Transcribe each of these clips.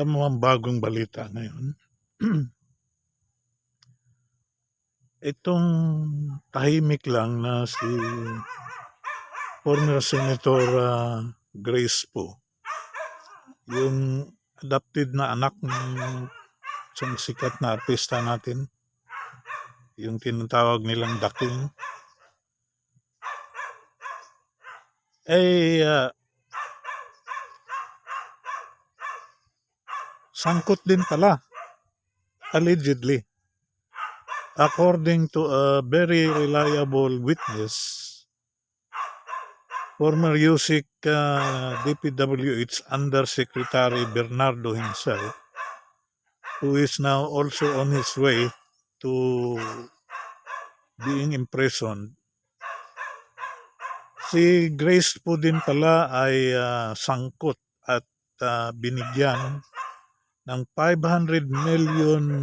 Alam mo ang bagong balita ngayon? Itong tahimik lang na si former Senator Grace Poe, yung adopted na anak ng isang sikat na artista natin, yung tinatawag nilang The King, ay sangkot din pala, allegedly. According to a very reliable witness, former USIC DPWH Undersecretary Bernardo himself, who is now also on his way to being imprisoned. Si Grace po din pala ay sangkot at binigyan ng 500 million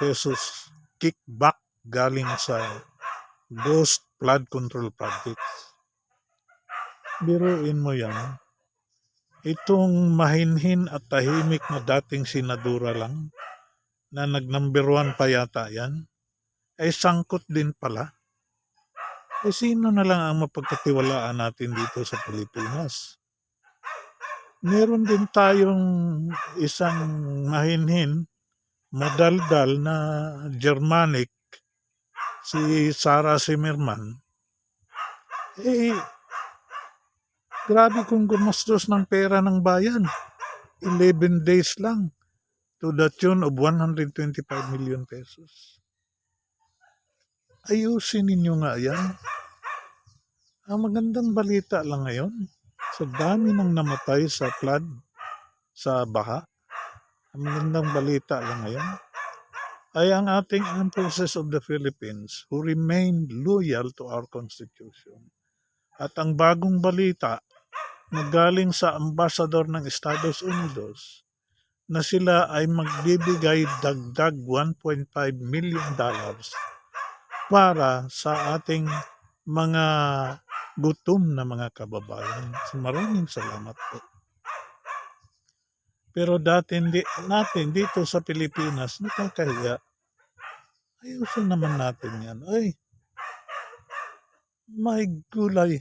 pesos kickback galing sa Ghost Flood Control Projects. Biruin mo yan. Itong mahinhin at tahimik na dating senadora lang, na nag-number 1 pa yata yan, ay sangkot din pala. Eh sino na lang ang mapagkatiwalaan natin dito sa Pilipinas? Meron din tayong isang mahinhin, madaldal na Germanic, si Sara Zimmerman. Eh, grabe kung gumastos ng pera ng bayan. 11 days lang to the tune of 125 million pesos. Ayusin ninyo nga yan. Ang magandang balita lang ngayon, sa dami ng namatay sa flood, sa baha, ang magandang balita lang ngayon, ay ang ating Armed Forces of the Philippines who remain loyal to our Constitution. At ang bagong balita na galing sa Ambassador ng Estados Unidos na sila ay magbibigay dagdag $1.5 million para sa ating mga gutom na mga kababayan. So, maraming salamat po. Pero dati natin dito sa Pilipinas, nakakahiya. Ayusin naman natin yan. Ay, may gulay.